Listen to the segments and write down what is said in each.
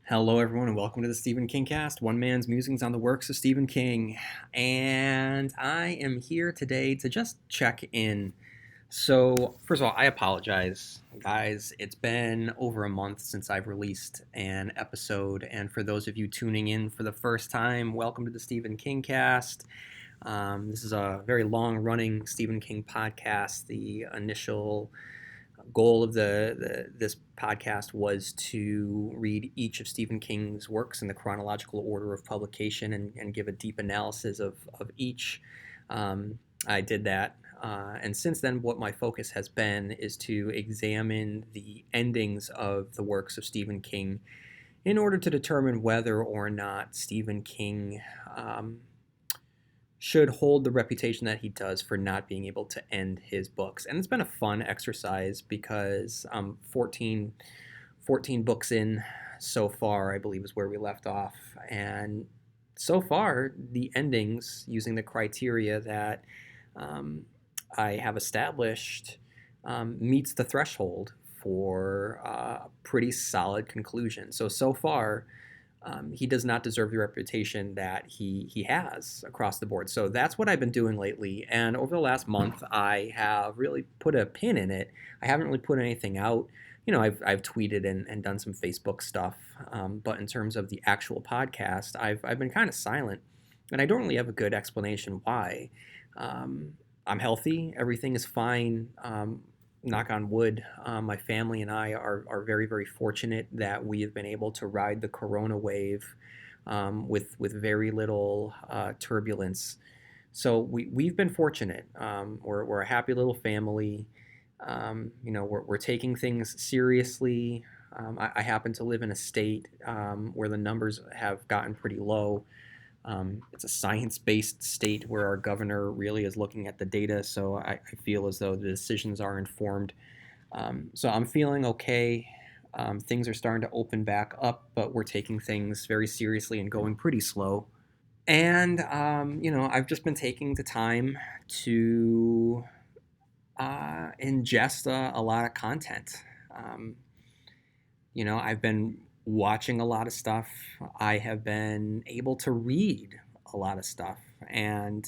Hello, everyone, and welcome to the stephenkingcast, one man's musings on the works of Stephen King. And I am here today to just check in. So, first of all, I apologize, guys. It's been over a month since I've released an episode. And for those of you tuning in for the first time, welcome to the Stephen King cast. This is a very long running Stephen King podcast. The initial goal of this podcast was to read each of Stephen King's works in the chronological order of publication and give a deep analysis of each. I did that. And since then, what my focus has been is to examine the endings of the works of Stephen King in order to determine whether or not Stephen King should hold the reputation that he does for not being able to end his books. And it's been a fun exercise because 14 books in so far, I believe is where we left off. And so far, the endings, using the criteria that I have established, meets the threshold for a pretty solid conclusion. So far, he does not deserve the reputation that he has across the board. So that's what I've been doing lately. And over the last month, I have really put a pin in it. I haven't really put anything out. I've tweeted and done some Facebook stuff. But in terms of the actual podcast, I've been kind of silent. And I don't really have a good explanation why. I'm healthy. Everything is fine. Knock on wood, my family and I are very, very fortunate that we have been able to ride the corona wave with very little turbulence. So we've been fortunate. We're a happy little family. We're taking things seriously. I happen to live in a state where the numbers have gotten pretty low. It's a science-based state where our governor really is looking at the data, so I feel as though the decisions are informed. So I'm feeling okay. Things are starting to open back up, but we're taking things very seriously and going pretty slow. And, I've just been taking the time to ingest a lot of content. Um, I've been watching a lot of stuff. I have been able to read a lot of stuff, and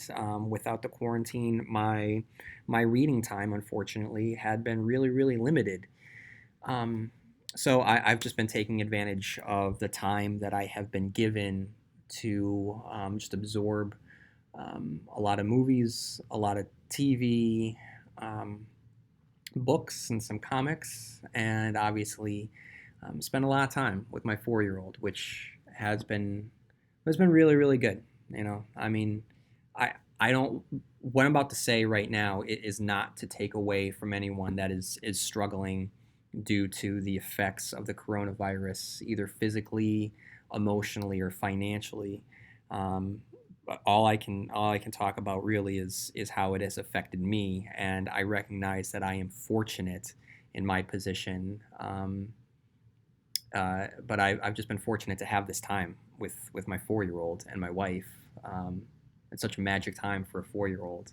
without the quarantine, my reading time, unfortunately, had been really, really limited. Um, I've just been taking advantage of the time that I have been given to just absorb a lot of movies, a lot of TV, um, books, and some comics, and obviously spend a lot of time with my 4-year-old, which has been really, really good. I mean, I don't. What I'm about to say right now is not to take away from anyone that is struggling due to the effects of the coronavirus, either physically, emotionally, or financially. But all I can talk about really is how it has affected me, and I recognize that I am fortunate in my position. But I've just been fortunate to have this time with my 4-year-old and my wife. It's such a magic time for a 4-year-old,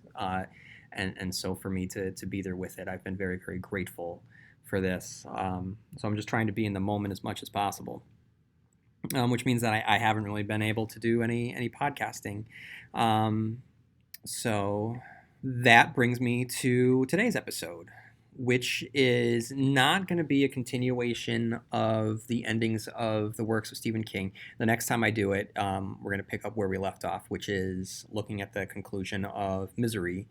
and so for me to be there with it, I've been very, very grateful for this. So I'm just trying to be in the moment as much as possible, which means that I haven't really been able to do any podcasting. So that brings me to today's episode, which is not going to be a continuation of the endings of the works of Stephen King. The next time I do it, we're going to pick up where we left off, which is looking at the conclusion of Misery.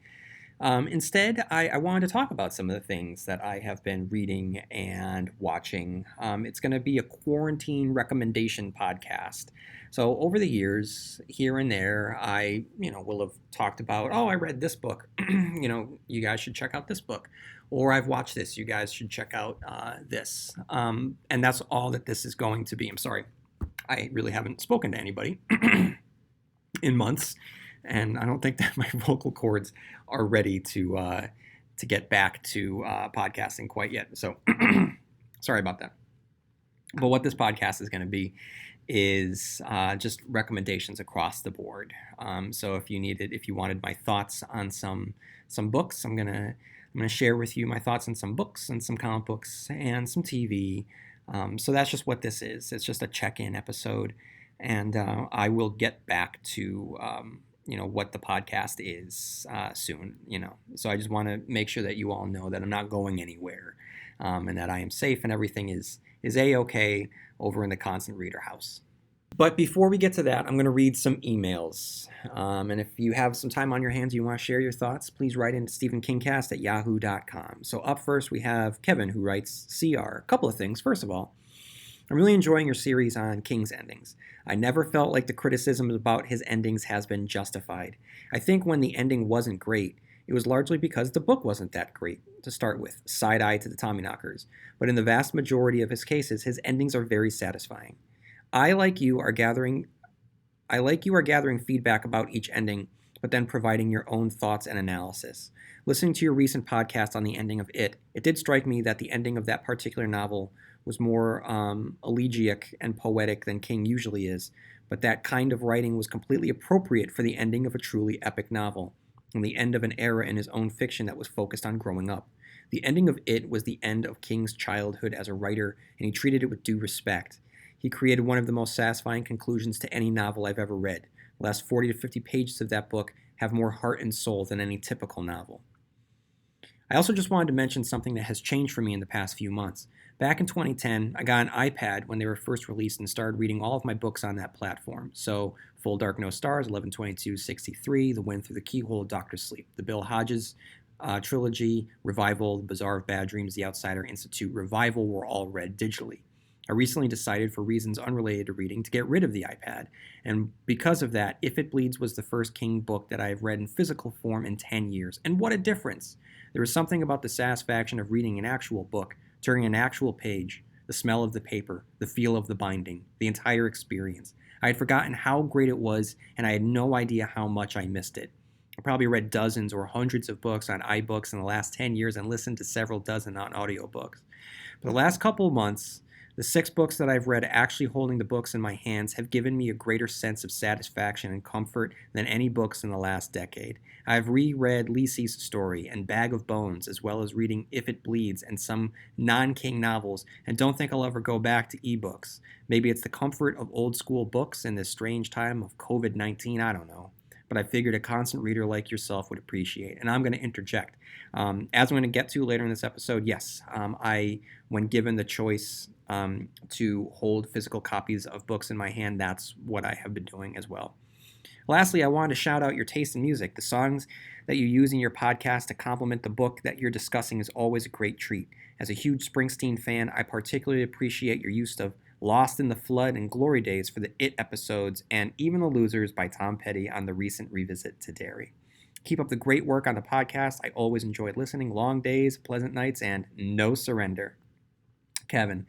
Instead, I wanted to talk about some of the things that I have been reading and watching. It's going to be a quarantine recommendation podcast. So over the years, here and there, I will have talked about, oh, I read this book. You guys should check out this book, or I've watched this. You guys should check out this. And that's all that this is going to be. I'm sorry, I really haven't spoken to anybody in months, and I don't think that my vocal cords are ready to get back to podcasting quite yet. So sorry about that. But what this podcast is going to be is just recommendations across the board. So if you wanted my thoughts on some books, I'm gonna share with you my thoughts on some books and some comic books and some TV. So that's just what this is. It's just a check-in episode, and I will get back to what the podcast is soon. So I just want to make sure that you all know that I'm not going anywhere, and that I am safe and everything is a-okay over in the Constant Reader house. But before we get to that, I'm going to read some emails. And if you have some time on your hands, you want to share your thoughts, please write into stephenkingcast@yahoo.com. So up first, we have Kevin, who writes, CR. A couple of things. First of all, I'm really enjoying your series on King's endings. I never felt like the criticism about his endings has been justified. I think when the ending wasn't great, it was largely because the book wasn't that great to start with, side-eye to the Tommyknockers. But in the vast majority of his cases, his endings are very satisfying. I, like you, are gathering feedback about each ending, but then providing your own thoughts and analysis. Listening to your recent podcast on the ending of it did strike me that the ending of that particular novel was more elegiac and poetic than King usually is, but that kind of writing was completely appropriate for the ending of a truly epic novel, and the end of an era in his own fiction that was focused on growing up. The ending of it was the end of King's childhood as a writer, and he treated it with due respect. He created one of the most satisfying conclusions to any novel I've ever read. The last 40 to 50 pages of that book have more heart and soul than any typical novel. I also just wanted to mention something that has changed for me in the past few months. Back in 2010, I got an iPad when they were first released and started reading all of my books on that platform. So, Full Dark No Stars, 11/22/63, The Wind Through the Keyhole, Dr. Sleep, the Bill Hodges trilogy, Revival, The Bazaar of Bad Dreams, The Outsider Institute, Revival were all read digitally. I recently decided, for reasons unrelated to reading, to get rid of the iPad, and because of that, If It Bleeds was the first King book that I have read in physical form in 10 years, and what a difference! There is something about the satisfaction of reading an actual book, turning an actual page, the smell of the paper, the feel of the binding, the entire experience. I had forgotten how great it was, and I had no idea how much I missed it. I probably read dozens or hundreds of books on iBooks in the last 10 years and listened to several dozen on audiobooks. For the last couple of months, the 6 books that I've read actually holding the books in my hands have given me a greater sense of satisfaction and comfort than any books in the last decade. I've reread Lisey's Story and Bag of Bones, as well as reading If It Bleeds and some non-King novels, and don't think I'll ever go back to ebooks. Maybe it's the comfort of old school books in this strange time of COVID-19, I don't know. But I figured a constant reader like yourself would appreciate. And I'm going to interject. As I'm going to get to later in this episode, yes, when given the choice to hold physical copies of books in my hand, that's what I have been doing as well. Lastly, I wanted to shout out your taste in music. The songs that you use in your podcast to complement the book that you're discussing is always a great treat. As a huge Springsteen fan, I particularly appreciate your use of Lost in the Flood and Glory Days for the It episodes, and Even the Losers by Tom Petty on the recent revisit to Derry. Keep up the great work on the podcast. I always enjoyed listening. Long days, pleasant nights, and no surrender. Kevin,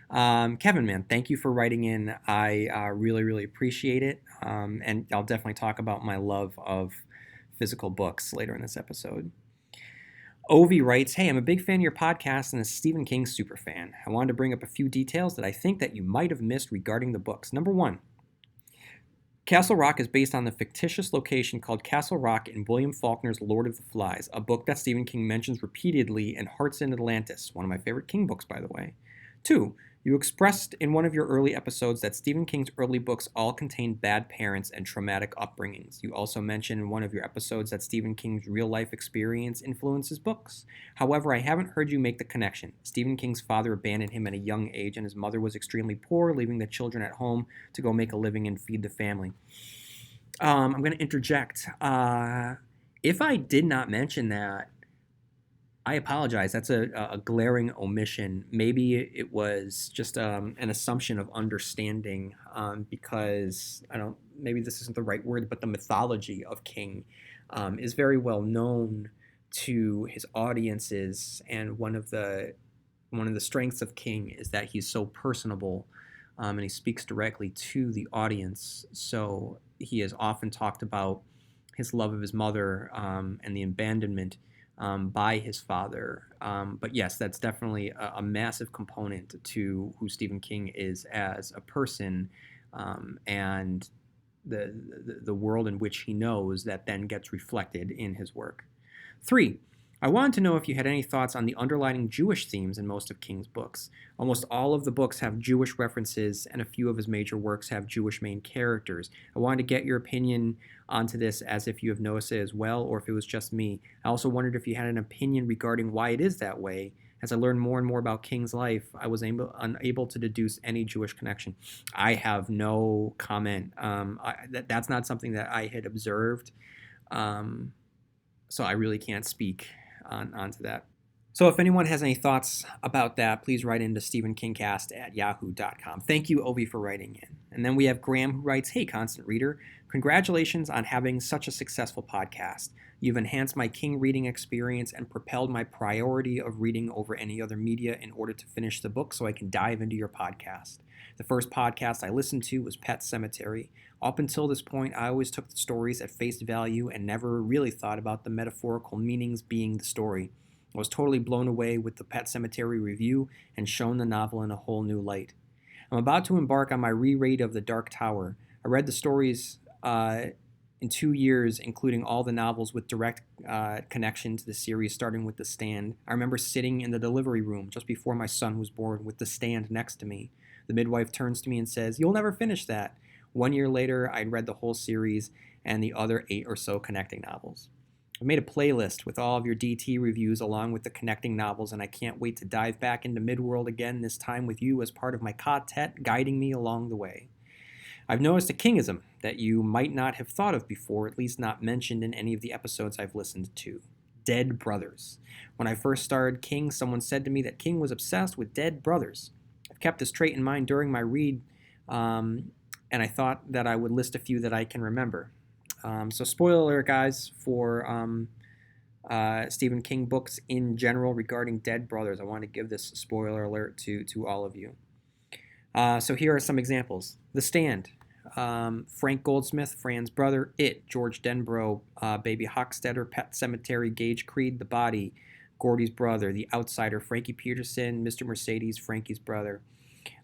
man, thank you for writing in. I really, really appreciate it. And I'll definitely talk about my love of physical books later in this episode. Ovi writes, hey, I'm a big fan of your podcast and a Stephen King super fan. I wanted to bring up a few details that I think that you might have missed regarding the books. Number 1, Castle Rock is based on the fictitious location called Castle Rock in William Faulkner's Lord of the Flies, a book that Stephen King mentions repeatedly in Hearts in Atlantis, one of my favorite King books, by the way. 2, you expressed in one of your early episodes that Stephen King's early books all contained bad parents and traumatic upbringings. You also mentioned in one of your episodes that Stephen King's real-life experience influences books. However, I haven't heard you make the connection. Stephen King's father abandoned him at a young age, and his mother was extremely poor, leaving the children at home to go make a living and feed the family. I'm going to interject. If I did not mention that, I apologize. That's a glaring omission. Maybe it was just an assumption of understanding, because maybe this isn't the right word, but the mythology of King is very well known to his audiences, and one of the strengths of King is that he's so personable, and he speaks directly to the audience. So he has often talked about his love of his mother, and the abandonment by his father. But yes, that's definitely a massive component to who Stephen King is as a person, and the world in which he knows that then gets reflected in his work. 3, I wanted to know if you had any thoughts on the underlining Jewish themes in most of King's books. Almost all of the books have Jewish references, and a few of his major works have Jewish main characters. I wanted to get your opinion onto this, as if you have noticed it as well, or if it was just me. I also wondered if you had an opinion regarding why it is that way. As I learned more and more about King's life, I was unable to deduce any Jewish connection. I have no comment. That's not something that I had observed, um, so I really can't speak onto that. So if anyone has any thoughts about that, please write into stephenkingcast@yahoo.com. Thank you, Ovi, for writing in. And then we have Graham, who writes, "Hey, Constant Reader, congratulations on having such a successful podcast. You've enhanced my King reading experience and propelled my priority of reading over any other media in order to finish the book so I can dive into your podcast. The first podcast I listened to was Pet Sematary. Up until this point, I always took the stories at face value and never really thought about the metaphorical meanings being the story. I was totally blown away with the Pet Sematary review and shown the novel in a whole new light. I'm about to embark on my reread of The Dark Tower. I read the stories in 2 years, including all the novels with direct connection to the series, starting with The Stand. I remember sitting in the delivery room just before my son was born with The Stand next to me. The midwife turns to me and says, "You'll never finish that." 1 year later, I'd read the whole series and the other 8 or so connecting novels. I've made a playlist with all of your DT reviews along with the connecting novels, and I can't wait to dive back into Midworld again, this time with you as part of my quartet guiding me along the way. I've noticed a Kingism that you might not have thought of before, at least not mentioned in any of the episodes I've listened to. Dead brothers. When I first started King, someone said to me that King was obsessed with dead brothers. I've kept this trait in mind during my read, and I thought that I would list a few that I can remember. So spoiler alert, guys, for Stephen King books in general regarding dead brothers. I want to give this spoiler alert to all of you. So here are some examples. The Stand, Frank Goldsmith, Fran's brother. It, George Denbrough, Baby Hockstetter, Pet Sematary, Gage Creed, The Body, Gordy's brother. The Outsider, Frankie Peterson, Mr. Mercedes, Frankie's brother.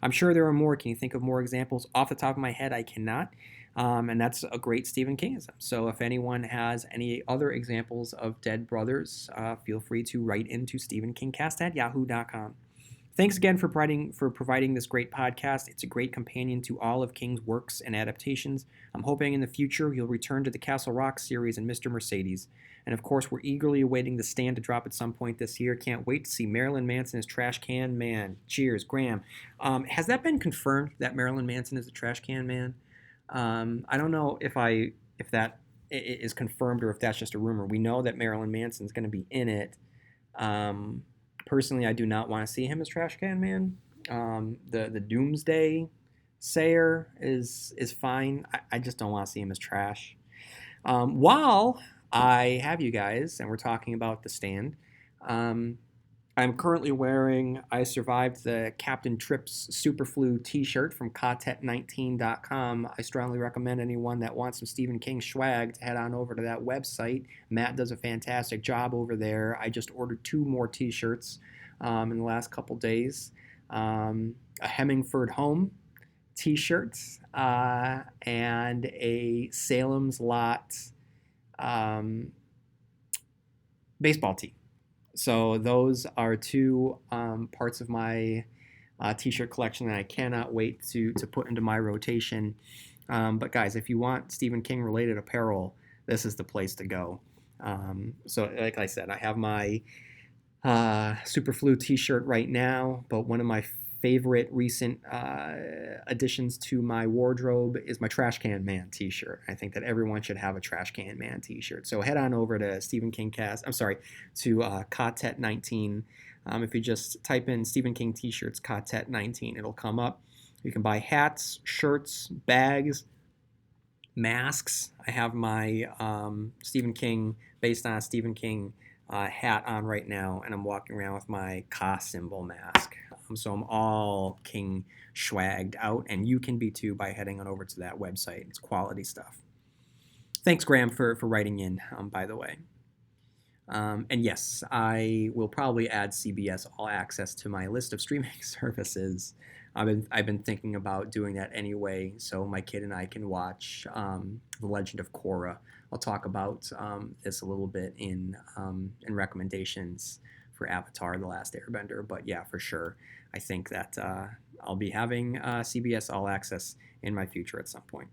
I'm sure there are more. Can you think of more examples? Off the top of my head, I cannot. And that's a great Stephen Kingism. So if anyone has any other examples of dead brothers, feel free to write into stephenkingcast@yahoo.com. Thanks again for providing this great podcast. It's a great companion to all of King's works and adaptations. I'm hoping in the future you'll return to the Castle Rock series and Mr. Mercedes. And of course, we're eagerly awaiting The Stand to drop at some point this year. Can't wait to see Marilyn Manson as Trash Can Man. Cheers, Graham. Has that been confirmed that Marilyn Manson is the Trash Can Man? I don't know if that is confirmed or if that's just a rumor. We know that Marilyn Manson's going to be in it. Personally, I do not want to see him as Trash Can Man. The Doomsday Sayer is fine. I just don't want to see him as trash. While I have you guys and we're talking about The Stand, I'm currently wearing I Survived the Captain Trips Superflu t-shirt from quartet19.com. I strongly recommend anyone that wants some Stephen King swag to head on over to that website. Matt does a fantastic job over there. I just ordered 2 more t-shirts in the last couple days. A Hemingford Home t-shirt and a Salem's Lot baseball tee. So those are 2 parts of my t-shirt collection that I cannot wait to put into my rotation. But guys, if you want Stephen King related apparel, this is the place to go. So like I said, I have my Superflu t-shirt right now, but one of my favorite recent additions to my wardrobe is my Trash Can Man t-shirt. I think that everyone should have a Trash Can Man t-shirt. So head on over to to Quartet19. If you just type in Stephen King t-shirts Quartet19, it'll come up. You can buy hats, shirts, bags, masks. I have my Stephen King, based on Stephen King hat on right now, and I'm walking around with my Ka symbol mask. So I'm all King swagged out, and you can be too by heading on over to that website. It's quality stuff. Thanks, Graham, for writing in, by the way. And yes, I will probably add CBS All Access to my list of streaming services I've been thinking about doing that anyway, so my kid and I can watch The Legend of Korra. I'll talk about this a little bit in recommendations for Avatar: The Last Airbender. But yeah, for sure, I think that I'll be having CBS All Access in my future at some point.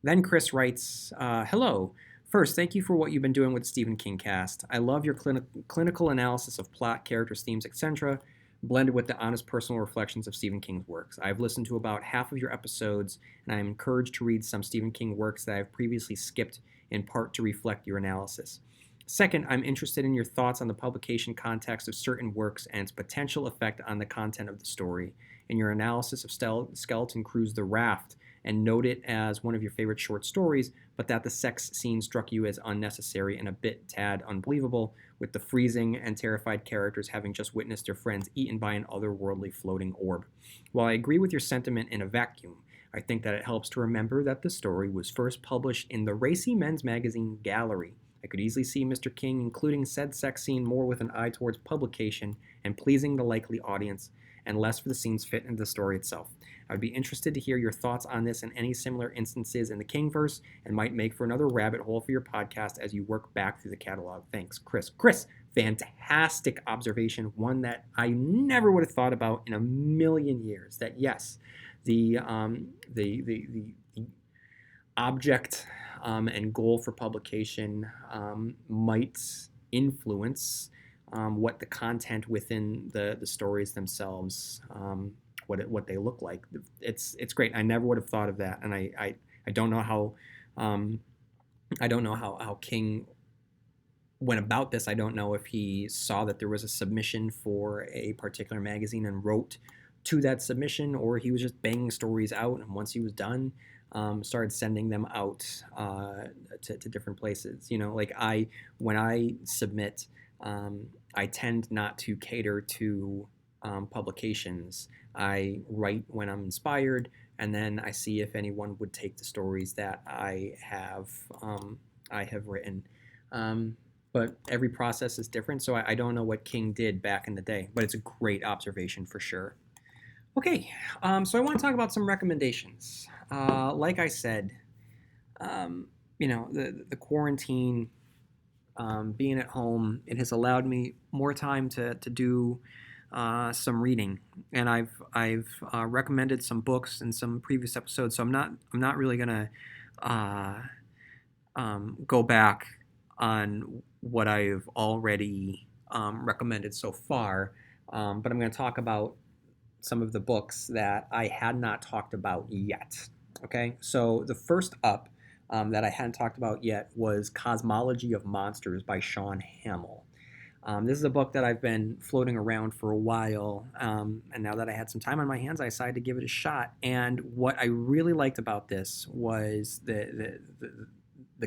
Then Chris writes, "Hello. First, thank you for what you've been doing with Stephen King Cast. I love your clinical analysis of plot, characters, themes, etc., blended with the honest personal reflections of Stephen King's works. I've listened to about half of your episodes, and I am encouraged to read some Stephen King works that I've previously skipped, in part to reflect your analysis. Second, I'm interested in your thoughts on the publication context of certain works and its potential effect on the content of the story. In your analysis of Skeleton Crew's The Raft, and note it as one of your favorite short stories, but that the sex scene struck you as unnecessary and a bit tad unbelievable, with the freezing and terrified characters having just witnessed their friends eaten by an otherworldly floating orb. While I agree with your sentiment in a vacuum, I think that it helps to remember that the story was first published in the racy men's magazine Gallery. I could easily see Mr. King including said sex scene more with an eye towards publication and pleasing the likely audience, and less for the scenes fit into the story itself. I would be interested to hear your thoughts on this and any similar instances in the Kingverse, and might make for another rabbit hole for your podcast as you work back through the catalog. Thanks, Chris. Chris, fantastic observation, one that I never would have thought about in a million years. That yes, the object and goal for publication might influence what the content within the stories themselves, what they look like. It's great. I never would have thought of that, and I don't know how how King went about this. I don't know if he saw that there was a submission for a particular magazine and wrote to that submission, or he was just banging stories out, and once he was done, started sending them out to different places. You know, like when I submit, I tend not to cater to publications. I write when I'm inspired, and then I see if anyone would take the stories that I have written. But every process is different, so I don't know what King did back in the day, but it's a great observation for sure. Okay, so I want to talk about some recommendations. Like I said, the quarantine, being at home, it has allowed me more time to do some reading, and I've recommended some books in some previous episodes, so I'm not really gonna go back on what I've already recommended so far, but I'm going to talk about some of the books that I had not talked about yet. Okay, so the first up that I hadn't talked about yet was Cosmology of Monsters by Sean Hamill. This is a book that I've been floating around for a while, and now that I had some time on my hands, I decided to give it a shot. And what I really liked about this was the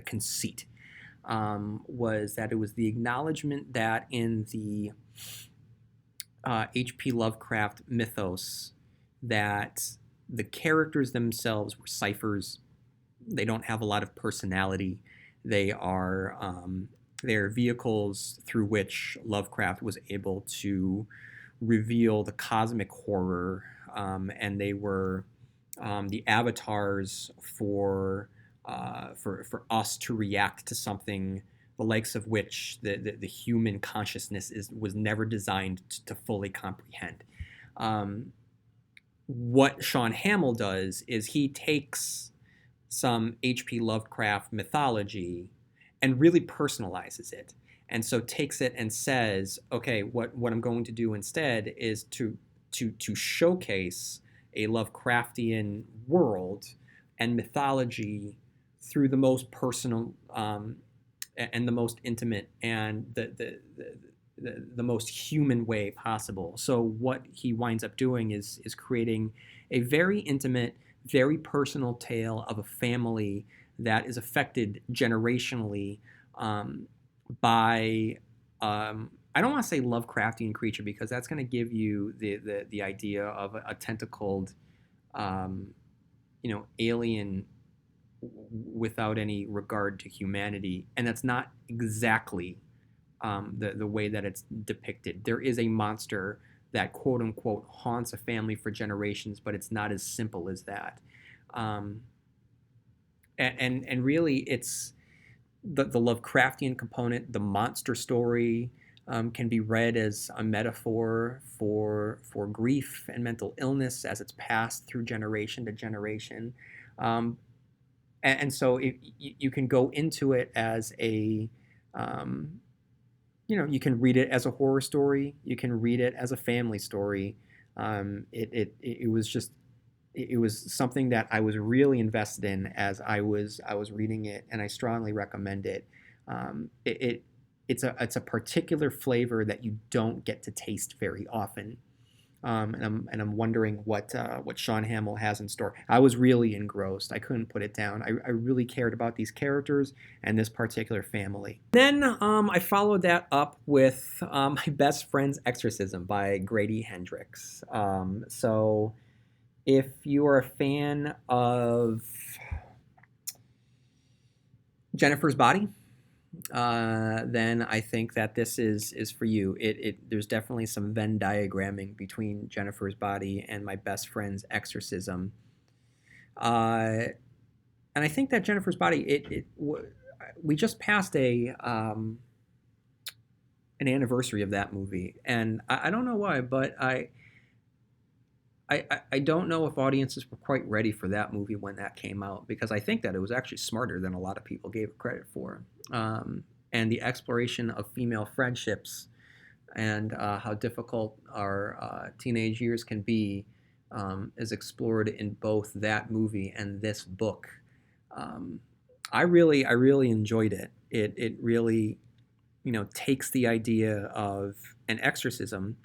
conceit. Was that it was the acknowledgement that in the H.P. Lovecraft mythos, that the characters themselves were ciphers. They don't have a lot of personality. They are they're vehicles through which Lovecraft was able to reveal the cosmic horror, and they were the avatars for us to react to something the likes of which the human consciousness was never designed to fully comprehend. What Sean Hamill does is he takes some H.P. Lovecraft mythology and really personalizes it, and so takes it and says, okay, what I'm going to do instead is to showcase a Lovecraftian world and mythology through the most personal and the most intimate and the most human way possible. So what he winds up doing is creating a very intimate, very personal tale of a family that is affected generationally by I don't want to say Lovecraftian creature, because that's going to give you the idea of a tentacled alien without any regard to humanity, and that's not exactly the way that it's depicted. There is a monster that quote unquote haunts a family for generations, but it's not as simple as that. Um, and really, it's the Lovecraftian component, the monster story. Can be read as a metaphor for grief and mental illness as it's passed through generation to generation. Um, and so you can go into it as um, you can read it as a horror story. You can read it as a family story. It was just it was something that I was really invested in as I was reading it, and I strongly recommend it. It's a particular flavor that you don't get to taste very often. And I'm wondering what Sean Hamill has in store. I was really engrossed. I couldn't put it down. I really cared about these characters and this particular family. Then I followed that up with My Best Friend's Exorcism by Grady Hendrix. So if you are a fan of Jennifer's Body, then I think that this is for you. There's definitely some Venn diagramming between Jennifer's Body and My Best Friend's Exorcism, uh, and I think that Jennifer's Body. We just passed an anniversary of that movie, and I don't know why, but I don't know if audiences were quite ready for that movie when that came out, because I think that it was actually smarter than a lot of people gave it credit for. And the exploration of female friendships and how difficult our teenage years can be is explored in both that movie and this book. Um, I really enjoyed it. It really takes the idea of an exorcism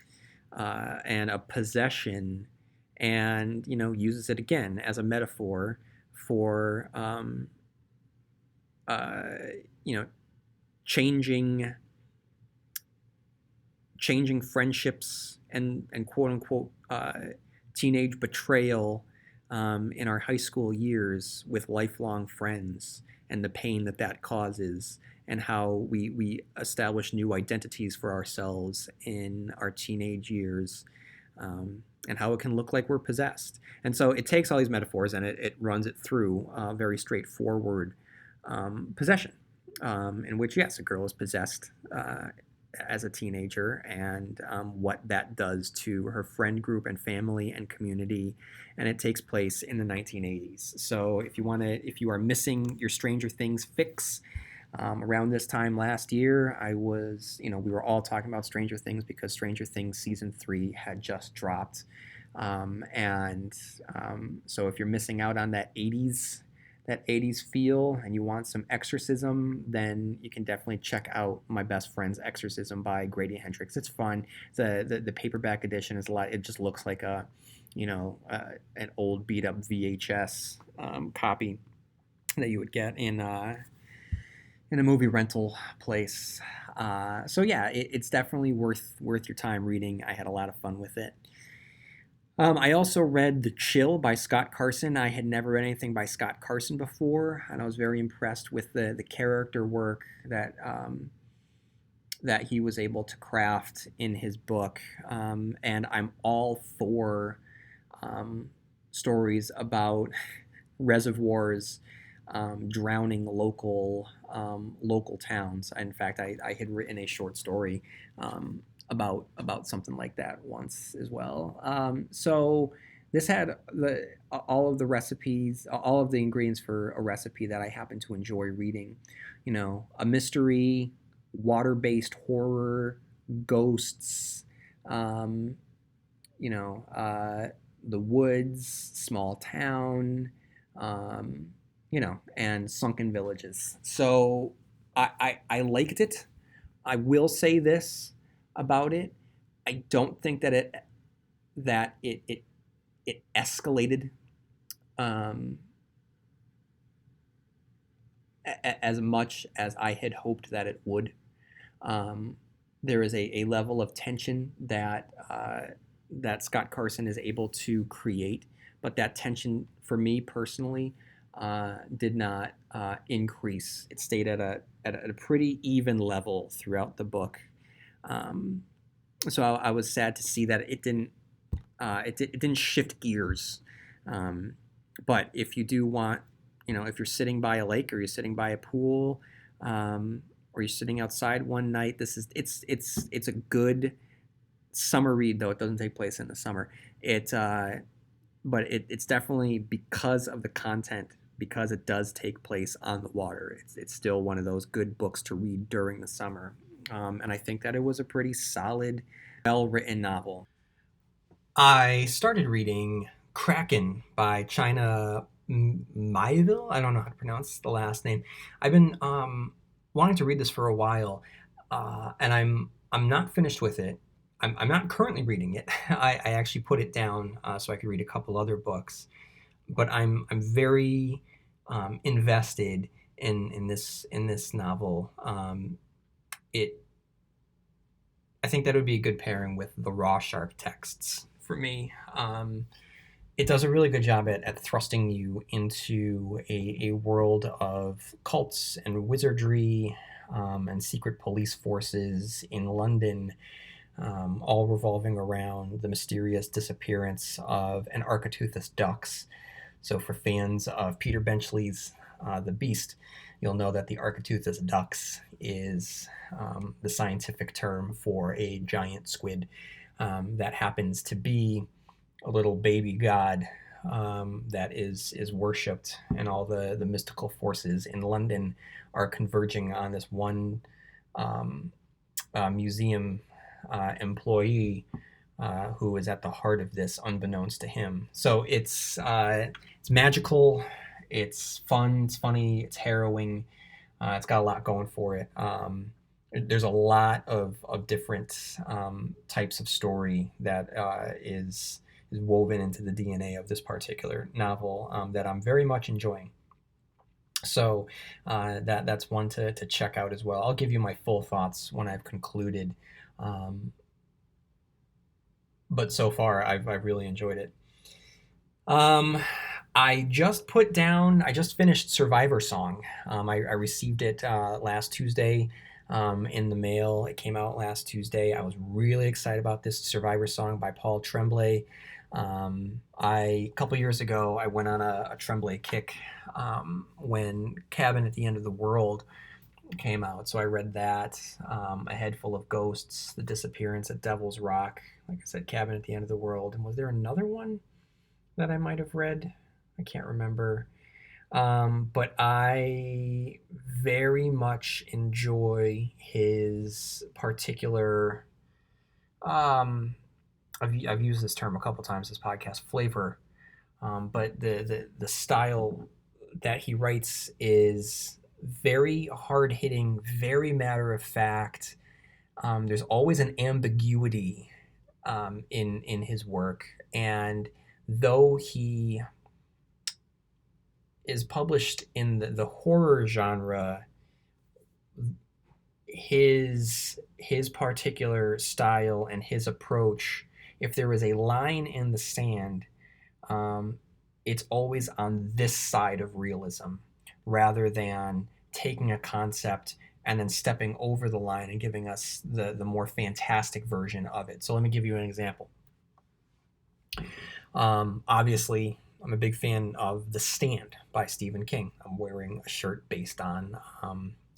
and a possession, and uses it again as a metaphor for uh, you know changing friendships and quote unquote teenage betrayal in our high school years with lifelong friends, and the pain that that causes, and how we establish new identities for ourselves in our teenage years, and how it can look like we're possessed. And so it takes all these metaphors and it runs it through very straightforward possession, in which, yes, a girl is possessed as a teenager, and what that does to her friend group and family and community. And it takes place in the 1980s. So if you are missing your Stranger Things fix, around this time last year, we were all talking about Stranger Things because Stranger Things season 3 had just dropped. And so if you're missing out on that 80s feel and you want some exorcism, then you can definitely check out My Best Friend's Exorcism by Grady Hendrix. It's fun. The paperback edition is a lot. It just looks like an old beat up VHS copy that you would get in a movie rental place. So yeah, it's definitely worth your time reading. I had a lot of fun with it. I also read The Chill by Scott Carson. I had never read anything by Scott Carson before, and I was very impressed with the character work that he was able to craft in his book. And I'm all for stories about reservoirs drowning local towns. In fact, I had written a short story about something like that once as well. So this had all of the recipes, all of the ingredients for a recipe that I happen to enjoy reading. A mystery, water-based horror, ghosts, um, the woods, small town, um, and sunken villages. So I liked it. I will say this about it: I don't think that it escalated um, as much as I had hoped that it would. Um, there is a level of tension that Scott Carson is able to create, but that tension, for me personally, did not increase. It stayed at a pretty even level throughout the book. Um, So I was sad to see that it didn't shift gears. Um, but if you do want, if you're sitting by a lake or you're sitting by a pool, or you're sitting outside one night, it's a good summer read, though it doesn't take place in the summer. It's definitely because of the content, because it does take place on the water. It's still one of those good books to read during the summer, and I think that it was a pretty solid, well written novel. I started reading Kraken by China Maiville. I don't know how to pronounce the last name. I've been wanting to read this for a while, and I'm not finished with it. I'm not currently reading it. I actually put it down so I could read a couple other books, but I'm very invested in this novel. It I think that would be a good pairing with the Raw Shark texts for me. It does a really good job at thrusting you into a world of cults and wizardry, and secret police forces in London, all revolving around the mysterious disappearance of an Architeuthis ducks. So, for fans of Peter Benchley's The Beast, you'll know that the Architeuthis ducks is the scientific term for a giant squid that happens to be a little baby god that is worshipped, and all the mystical forces in London are converging on this one um, museum employee who is at the heart of this, unbeknownst to him. So it's magical, it's fun, it's funny, it's harrowing. It's got a lot going for it. There's a lot of different types of story that is woven into the DNA of this particular novel that I'm very much enjoying. So that's one to check out as well. I'll give you my full thoughts when I've concluded. Um, but so far, I've really enjoyed it. Um, I just finished Survivor Song. I received it last Tuesday in the mail. It came out last Tuesday. I was really excited about this Survivor Song by Paul Tremblay. A couple years ago, I went on a Tremblay kick when Cabin at the End of the World came out. So I read that, A Head Full of Ghosts, The Disappearance at Devil's Rock. Like I said, Cabin at the End of the World. And was there another one that I might have read? I can't remember. But I very much enjoy his particular. Um, I've used this term a couple times this podcast, flavor. But the style that he writes is very hard hitting, very matter of fact. There's always an ambiguity in his work, and though he is published in the horror genre, his particular style and his approach, if there is a line in the sand, um, it's always on this side of realism rather than taking a concept and then stepping over the line and giving us the more fantastic version of it. So let me give you an example. Obviously, I'm a big fan of The Stand by Stephen King. I'm wearing a shirt based on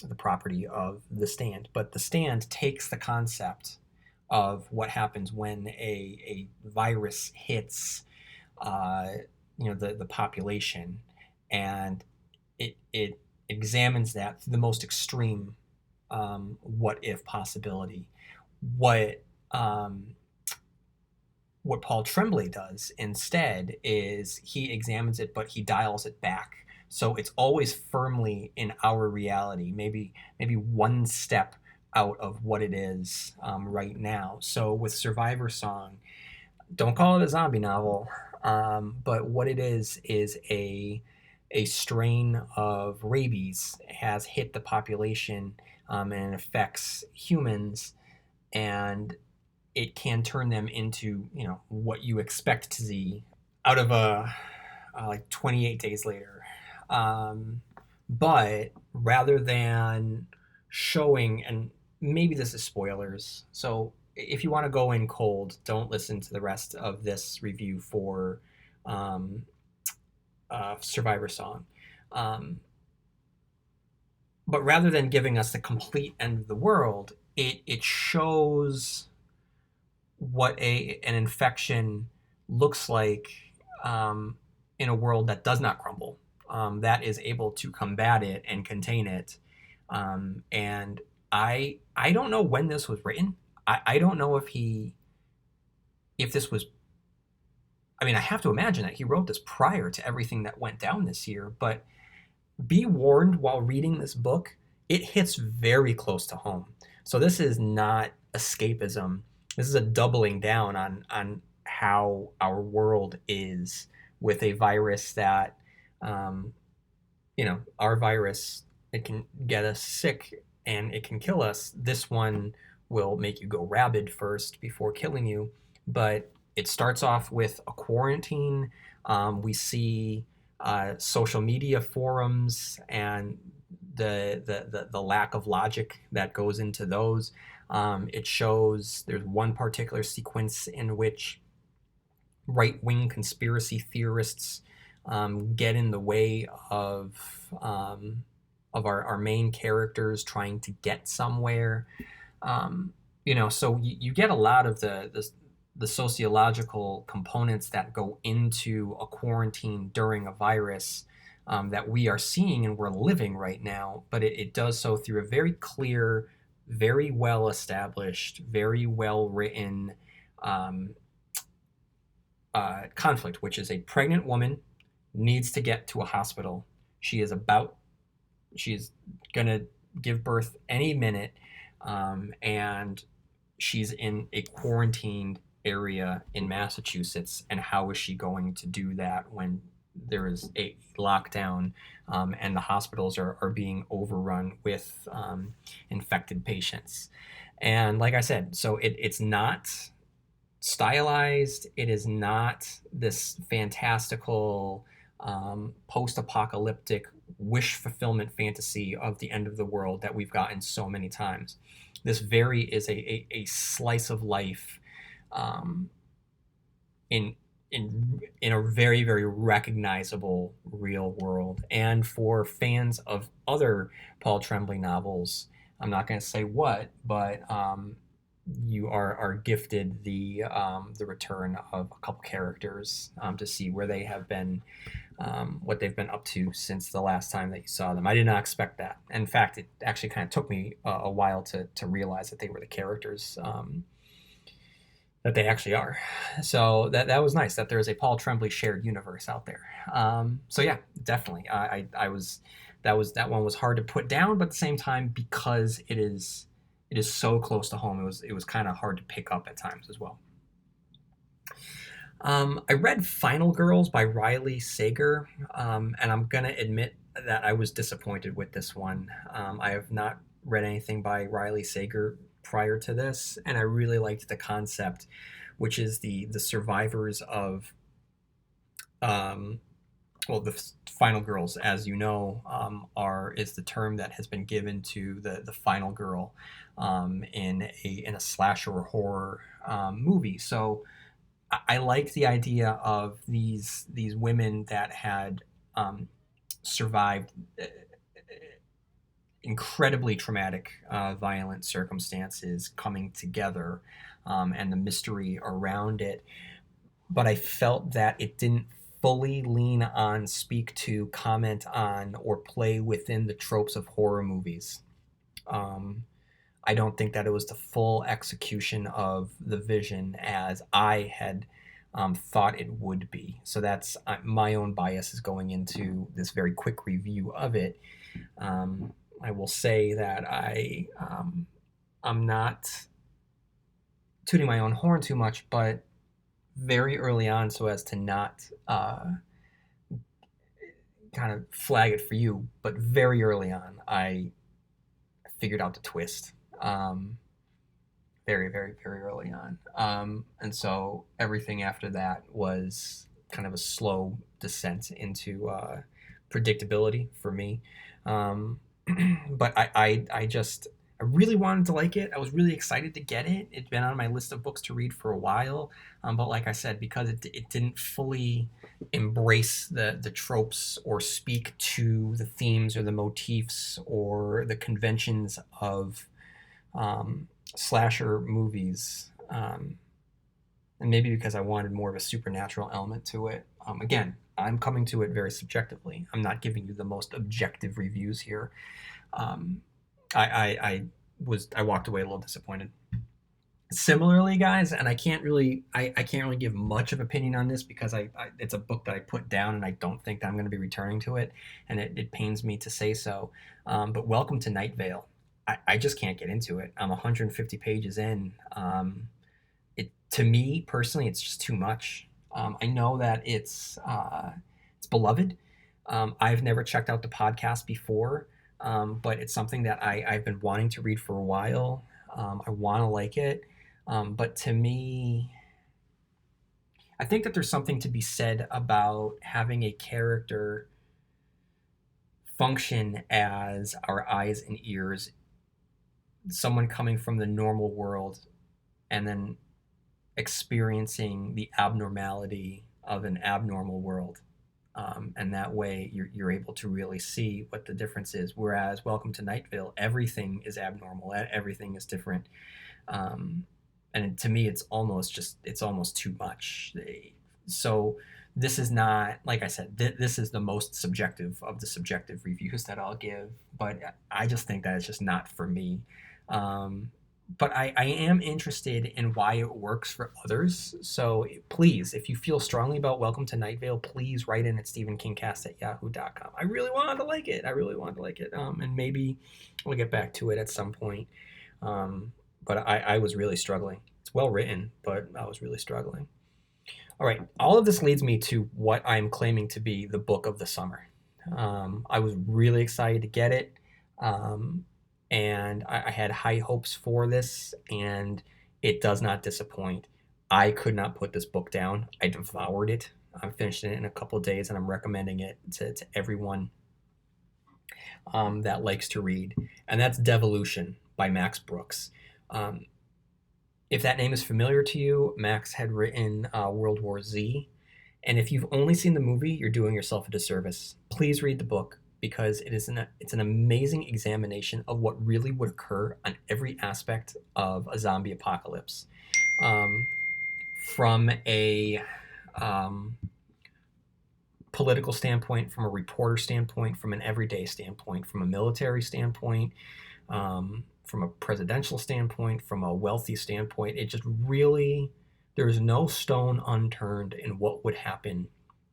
the property of The Stand. But The Stand takes the concept of what happens when a virus hits uh, the population, and it examines that through the most extreme what if possibility. What um, what Paul Tremblay does instead is he examines it, but he dials it back. So it's always firmly in our reality, maybe one step out of what it is right now. So with Survivor Song, don't call it a zombie novel, but what it is a strain of rabies has hit the population, and it affects humans, and it can turn them into what you expect to see out of a like 28 days later. But rather than showing, and maybe this is spoilers, so if you want to go in cold, don't listen to the rest of this review for um, Survivor Song. Um, but rather than giving us the complete end of the world, it shows what an infection looks like um, in a world that does not crumble, that is able to combat it and contain it. And I don't know when this was written. I don't know if this was. I mean, I have to imagine that he wrote this prior to everything that went down this year. But be warned, while reading this book, it hits very close to home. So this is not escapism. This is a doubling down on how our world is with a virus that, um, our virus, it can get us sick and it can kill us. This one will make you go rabid first before killing you. But it starts off with a quarantine. We see social media forums and the lack of logic that goes into those. It shows there's one particular sequence in which right-wing conspiracy theorists get in the way of our main characters trying to get somewhere. So you get a lot of the sociological components that go into a quarantine during a virus that we are seeing and we're living right now, but it does so through a very clear, very well established, very well written conflict, which is a pregnant woman needs to get to a hospital. She's going to give birth any minute, and she's in a quarantined area in Massachusetts. And how is she going to do that when there is a lockdown and the hospitals are being overrun with infected patients? And like I said, so it's not stylized. It is not this fantastical post-apocalyptic wish fulfillment fantasy of the end of the world that we've gotten so many times. This very is a slice of life in in a very, very recognizable real world. And for fans of other Paul Tremblay novels, I'm not going to say what, but you are gifted the return of a couple characters to see where they have been, what they've been up to since the last time that you saw them. I did not expect that. In fact, it actually kind of took me a while to realize that they were the characters that they actually are. So that was nice that there's a Paul Tremblay shared universe out there. So yeah, definitely. That one was hard to put down, but at the same time, because it is so close to home, it was kind of hard to pick up at times as well. I read Final Girls by Riley Sager, and I'm gonna admit that I was disappointed with this one. I have not read anything by Riley Sager prior to this, and I really liked the concept, which is the survivors of the final girls, as you know, is the term that has been given to the final girl in a slasher or horror movie. So I like the idea of these women that had survived incredibly traumatic, violent circumstances coming together, and the mystery around it. But I felt that it didn't fully lean on, speak to, comment on, or play within the tropes of horror movies. I don't think that it was the full execution of the vision as I had thought it would be. So that's my own bias is going into this very quick review of it. I will say that I'm not tooting my own horn too much, but very early on, so as to not kind of flag it for you, but very early on, I figured out the twist. Very, very, very early on. And so everything after that was kind of a slow descent into predictability for me. But I I really wanted to like it. I was really excited to get it. It's been on my list of books to read for a while, but like I said, because it didn't fully embrace the tropes or speak to the themes or the motifs or the conventions of um, slasher movies. And maybe because I wanted more of a supernatural element to it. Again, I'm coming to it very subjectively. I'm not giving you the most objective reviews here. Um, I walked away a little disappointed. Similarly, guys, and I can't really give much of opinion on this because it's a book that I put down and I don't think that I'm going to be returning to it, and it pains me to say so. But Welcome to Night Vale. I just can't get into it. I'm 150 pages in. It to me personally, it's just too much. I know that it's beloved. I've never checked out the podcast before, but it's something that I've been wanting to read for a while. I want to like it, but to me, I think that there's something to be said about having a character function as our eyes and ears, someone coming from the normal world and then experiencing the abnormality of an abnormal world. And that way you're able to really see what the difference is. Whereas Welcome to Night Vale, everything is abnormal, everything is different. Um, and to me, it's almost too much. So this is not, like I said, this is the most subjective of the subjective reviews that I'll give, but I just think that it's just not for me. Um, but I am interested in why it works for others. So please, if you feel strongly about Welcome to Night Vale, please write in at stephenkingcast@yahoo.com. I really wanted to like it. I really wanted to like it. And maybe we'll get back to it at some point. Um, but I was really struggling. It's well written, but I was really struggling. All right, all of this leads me to what I'm claiming to be the book of the summer. I was really excited to get it, um, and I had high hopes for this, and it does not disappoint. I could not put this book down. I devoured it. I'm finishing it in a couple of days, and I'm recommending it to everyone that likes to read, and that's Devolution by Max Brooks. Um, if that name is familiar to you, Max had written World War Z. And if you've only seen the movie, you're doing yourself a disservice. Please read the book because it's an amazing examination of what really would occur on every aspect of a zombie apocalypse. Um, from a um, political standpoint, from a reporter standpoint, from an everyday standpoint, from a military standpoint, from a presidential standpoint, from a wealthy standpoint. It just really, there's no stone unturned in what would happen.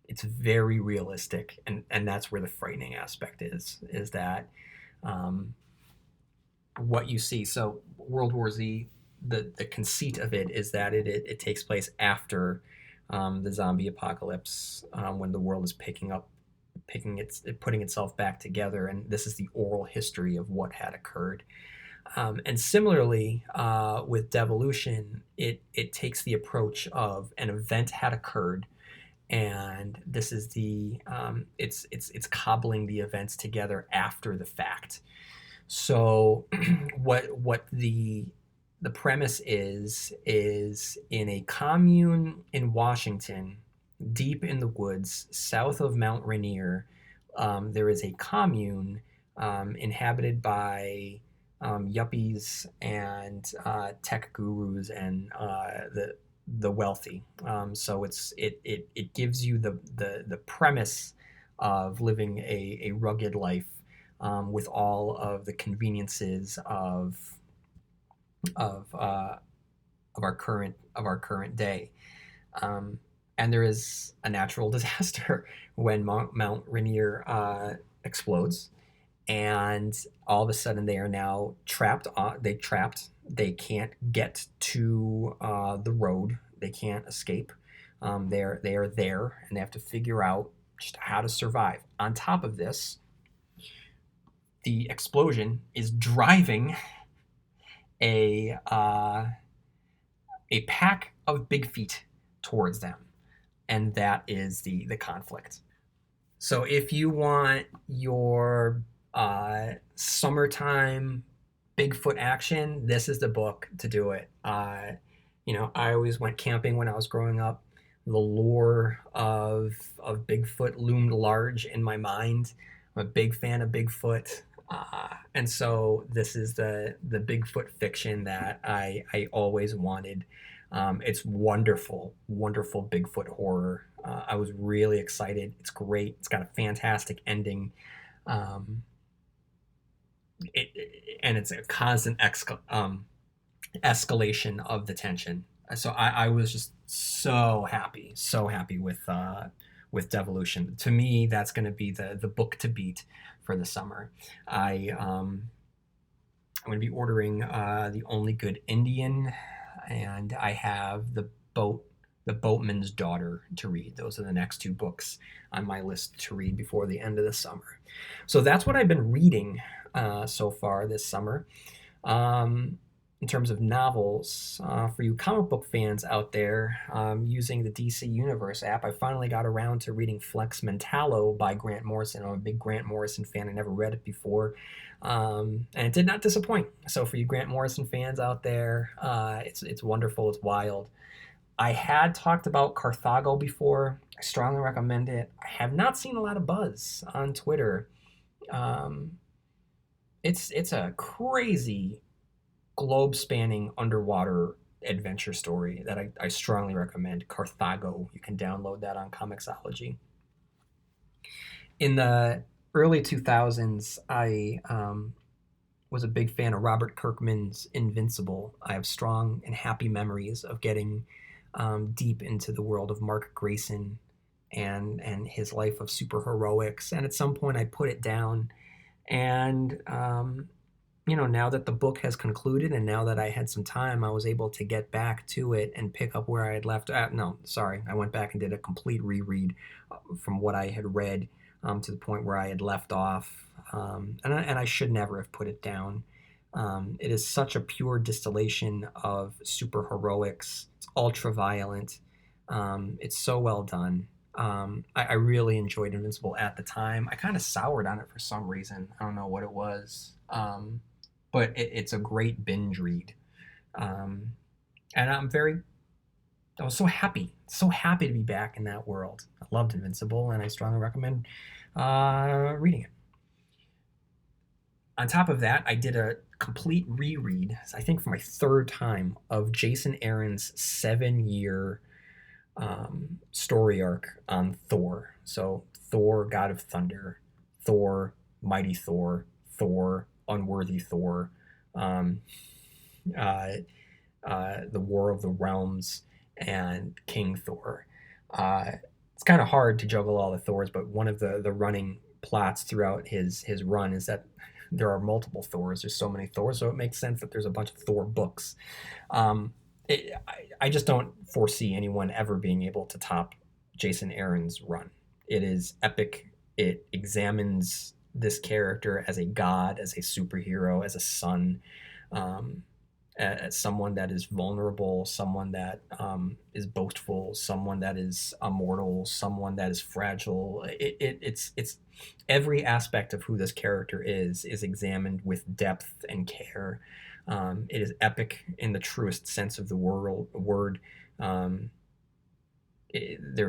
It's very realistic, and that's where the frightening aspect is that what you see. So World War Z, the conceit of it is that it takes place after the zombie apocalypse, when the world is putting itself back together, and this is the oral history of what had occurred. And similarly, with Devolution, it takes the approach of an event had occurred, and this is it's cobbling the events together after the fact. So, what the premise is in a commune in Washington, deep in the woods, south of Mount Rainier, there is a commune inhabited by yuppies and tech gurus and the wealthy. So it gives you the premise of living a rugged life with all of the conveniences of uh, of our current day. Um, and there is a natural disaster when Mount Rainier explodes, and all of a sudden they are now trapped. They can't get to the road. They can't escape. They are there, and they have to figure out just how to survive. On top of this, the explosion is driving a uh, a pack of big feet towards them, and that is the conflict. So if you want your summertime Bigfoot action, this is the book to do it. I always went camping when I was growing up. The lore of Bigfoot loomed large in my mind. I'm a big fan of Bigfoot. And so this is the Bigfoot fiction that I always wanted. It's wonderful, wonderful Bigfoot horror. I was really excited. It's great. It's got a fantastic ending. Um, and it's a constant escalation of the tension. So I was just so happy with Devolution. To me, that's going to be the book to beat for the summer. I'm going to be ordering The Only Good Indian, and I have The Boatman's Daughter to read. Those are the next two books on my list to read before the end of the summer. So that's what I've been reading so far this summer. In terms of novels, for you comic book fans out there, using the DC Universe app, I finally got around to reading Flex Mentallo by Grant Morrison. I'm a big Grant Morrison fan. I never read it before, and it did not disappoint. So for you Grant Morrison fans out there, it's wonderful. It's wild. I had talked about Carthago before. I strongly recommend it. I have not seen a lot of buzz on Twitter. Um, it's a crazy globe-spanning underwater adventure story that I strongly recommend. Carthago. You can download that on Comixology. In the early 2000s, I was a big fan of Robert Kirkman's Invincible. I have strong and happy memories of getting deep into the world of Mark Grayson and his life of superheroics. And at some point, I put it down. And now that the book has concluded and now that I had some time, I was able to get back to it and pick up where I had left. No, sorry. I went back and did a complete reread from what I had read to the point where I had left off. And I should never have put it down. It is such a pure distillation of superheroics. It's ultra violent. It's so well done. I really enjoyed Invincible at the time. I kind of soured on it for some reason. I don't know what it was. But it's a great binge read. And I was so happy to be back in that world. I loved Invincible, and I strongly recommend reading it. On top of that, I did a complete reread, I think for my third time, of Jason Aaron's 7-year story arc on Thor. So Thor, God of Thunder, Thor, Mighty Thor, Thor, Unworthy Thor, the War of the Realms, and King Thor. It's kind of hard to juggle all the Thors, but one of the running plots throughout his run is that there are multiple Thors. There's so many Thors, so it makes sense that there's a bunch of Thor books. I just don't foresee anyone ever being able to top Jason Aaron's run. It is epic. It examines this character as a god, as a superhero, as a son, as someone that is vulnerable, someone that is boastful, someone that is immortal, someone that is fragile. It's every aspect of who this character is examined with depth and care. It is epic in the truest sense of the word. There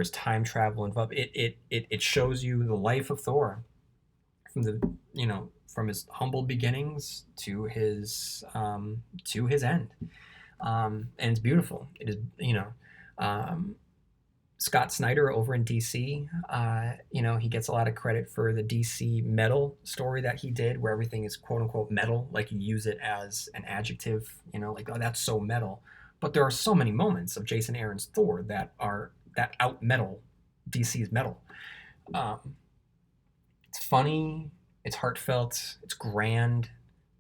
is time travel involved. It shows you the life of Thor from his humble beginnings to his end, and it's beautiful. It is Scott Snyder over in DC. He gets a lot of credit for the DC metal story that he did, where everything is quote unquote metal, like you use it as an adjective. Like, oh, that's so metal. But there are so many moments of Jason Aaron's Thor that out metal DC's metal. It's funny, it's heartfelt, it's grand,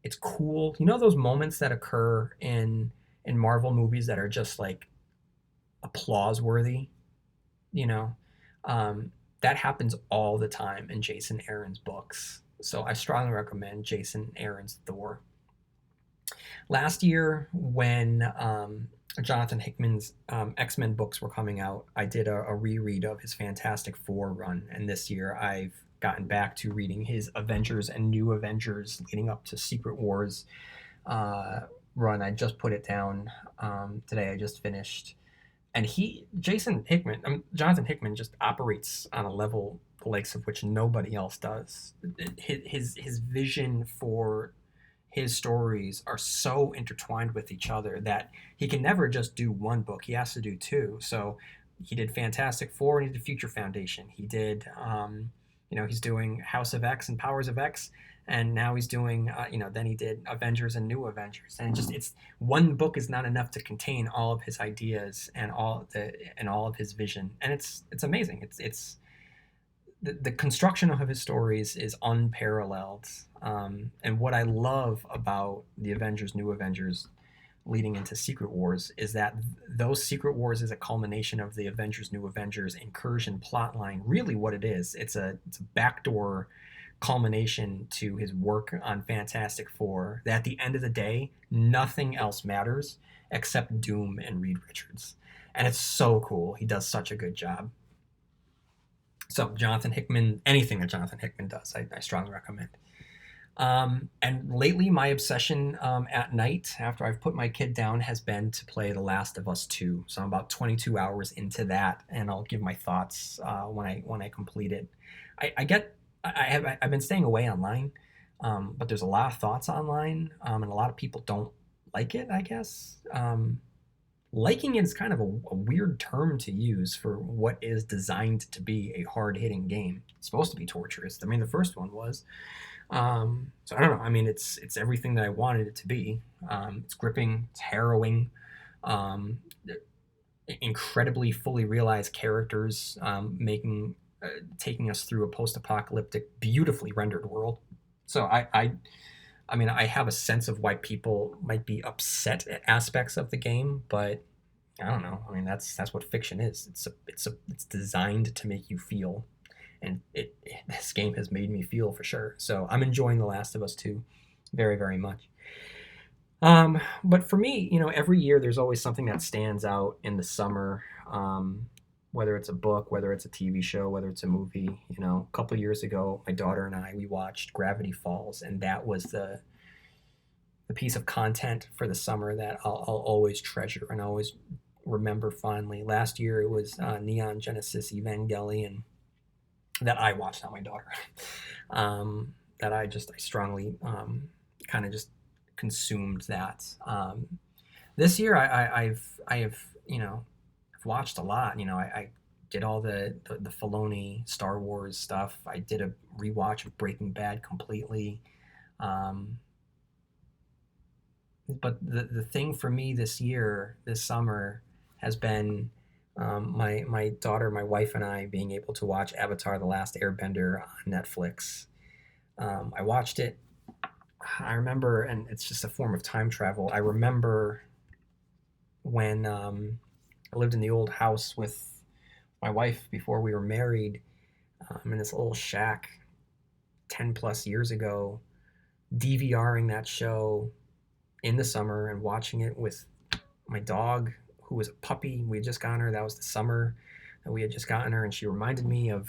it's cool. Those moments that occur in Marvel movies that are just like applause worthy. That happens all the time in Jason Aaron's books. So I strongly recommend Jason Aaron's Thor. Last year, when Jonathan Hickman's X-Men books were coming out, I did a reread of his Fantastic Four run, and this year I've gotten back to reading his Avengers and New Avengers leading up to Secret Wars. uh, run. I just put it down today. I just finished, and Jonathan Hickman just operates on a level the likes of which nobody else does. His vision for his stories are so intertwined with each other that he can never just do one book. He has to do two. So he did Fantastic Four and he did Future Foundation. He did, he's doing House of X and Powers of X. And now he's doing, then he did Avengers and New Avengers. And it's one book is not enough to contain all of his ideas and all of his vision. And it's amazing. It's the construction of his stories is unparalleled. And what I love about the Avengers, New Avengers, leading into Secret Wars is that those Secret Wars is a culmination of the Avengers, New Avengers incursion plotline. Really, what it is, it's a backdoor culmination to his work on Fantastic Four. That at the end of the day, nothing else matters except Doom and Reed Richards, and it's so cool. He does such a good job. So Jonathan Hickman, anything that Jonathan Hickman does, I strongly recommend. And lately, my obsession at night, after I've put my kid down, has been to play The Last of Us 2. So I'm about 22 hours into that, and I'll give my thoughts when I complete it. I've been staying away online, but there's a lot of thoughts online, and a lot of people don't like it, I guess. Liking it is kind of a weird term to use for what is designed to be a hard-hitting game. It's supposed to be torturous. I mean, the first one was. So I don't know. I mean, it's everything that I wanted it to be. It's gripping. It's harrowing. Um, Incredibly fully realized characters, taking us through a post-apocalyptic, beautifully rendered world. So I mean, I have a sense of why people might be upset at aspects of the game, but I don't know. I mean, that's what fiction is. It's designed to make you feel, and this game has made me feel for sure. So I'm enjoying The Last of Us 2 very, very much. But for me, every year there's always something that stands out in the summer. Whether it's a book, whether it's a TV show, whether it's a movie. A couple years ago, my daughter and I we watched Gravity Falls, and that was the piece of content for the summer that I'll always treasure and always remember fondly. Last year it was Neon Genesis Evangelion that I watched, not my daughter. That I strongly kind of just consumed that. This year I've watched a lot. I did all the Filoni Star Wars stuff. I did a rewatch of Breaking Bad completely. But the thing for me this summer, has been my daughter, my wife, and I being able to watch Avatar: The Last Airbender on Netflix. I watched it. I remember, and it's just a form of time travel. I remember when I lived in the old house with my wife before we were married, in this little shack 10 plus years ago, DVRing that show in the summer and watching it with my dog, who was a puppy. We had just gotten her. That was the summer that we had just gotten her, and she reminded me of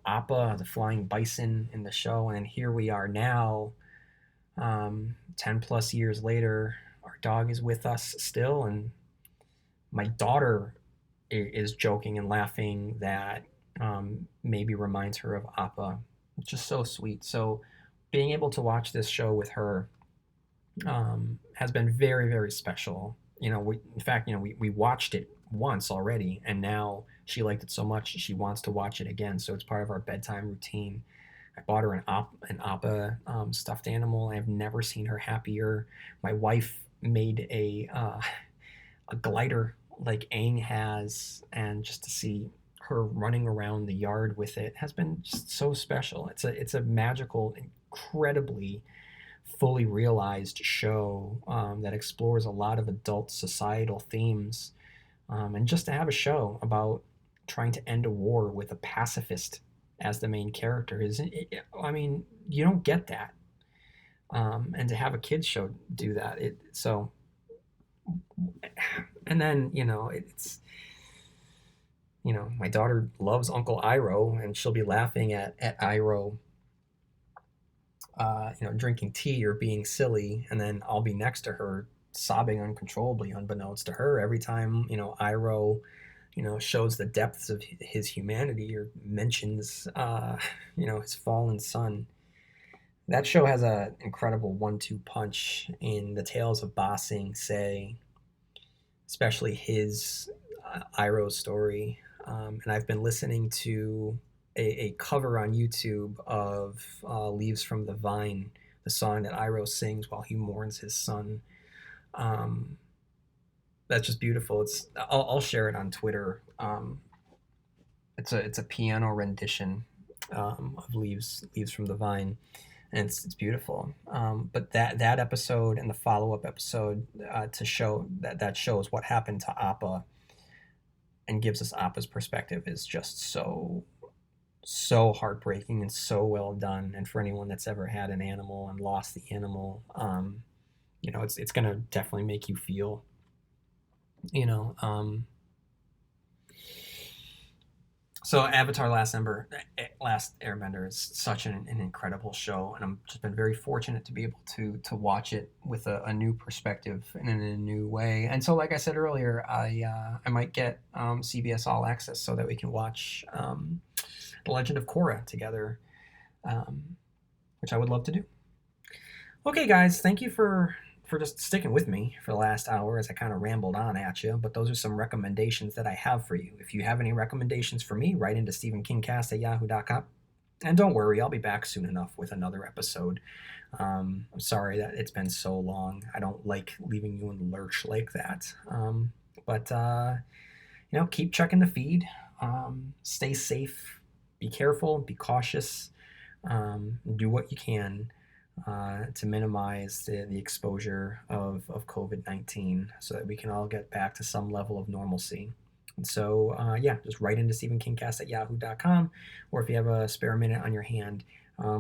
Appa, the flying bison in the show. And then here we are now, 10 plus years later. Our dog is with us still, and my daughter is joking and laughing that maybe reminds her of Appa. It's just so sweet. So being able to watch this show with her has been very, very special. In fact, we watched it once already, and now she liked it so much she wants to watch it again. So it's part of our bedtime routine. I bought her an Appa stuffed animal. I've never seen her happier. My wife made a glider like Aang has, and just to see her running around the yard with it has been just so special. It's a magical, incredibly fully realized show that explores a lot of adult societal themes, and just to have a show about trying to end a war with a pacifist as the main character I mean, you don't get that, and to have a kids show do that, and then it's my daughter loves Uncle Iroh, and she'll be laughing at Iroh drinking tea or being silly, and then I'll be next to her sobbing uncontrollably, unbeknownst to her, every time Iroh shows the depths of his humanity or mentions his fallen son. That show has an incredible one-two punch in the tales of Ba Sing Se, especially his Iroh story. And I've been listening to a cover on YouTube of "Leaves from the Vine," the song that Iroh sings while he mourns his son. Um, that's just beautiful. I'll share it on Twitter. It's a piano rendition of "Leaves from the Vine," and it's beautiful. But that episode and the follow up episode to show that shows what happened to Appa and gives us Appa's perspective is just so heartbreaking and so well done. And for anyone that's ever had an animal and lost the animal, it's gonna definitely make you feel. You know, So Avatar: Last Airbender is such an incredible show, and I'm just been very fortunate to be able to watch it with a new perspective and in a new way. And so, like I said earlier, I might get CBS All Access so that we can watch The Legend of Korra together, um, which I would love to do. Okay, guys, thank you for just sticking with me for the last hour as I kind of rambled on at you. But those are some recommendations that I have for you. If you have any recommendations for me, write into stephenkingcast@yahoo.com. And don't worry, I'll be back soon enough with another episode. I'm sorry that it's been so long. I don't like leaving you in the lurch like that. But keep checking the feed. Stay safe. Be careful. Be cautious. Do what you can to minimize the exposure of COVID-19 so that we can all get back to some level of normalcy. And so, just write into stephenkingcast@yahoo.com, or if you have a spare minute on your hand,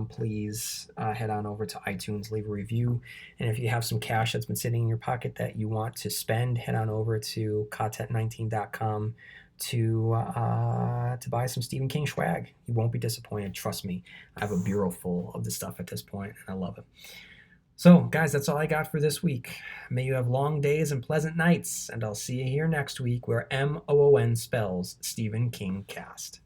please head on over to iTunes, leave a review. And if you have some cash that's been sitting in your pocket that you want to spend, head on over to content19.com to buy some Stephen King swag. You won't be disappointed. Trust me. I have a bureau full of this stuff at this point, and I love it. So, guys, that's all I got for this week. May you have long days and pleasant nights, and I'll see you here next week where MOON spells Stephen King Cast.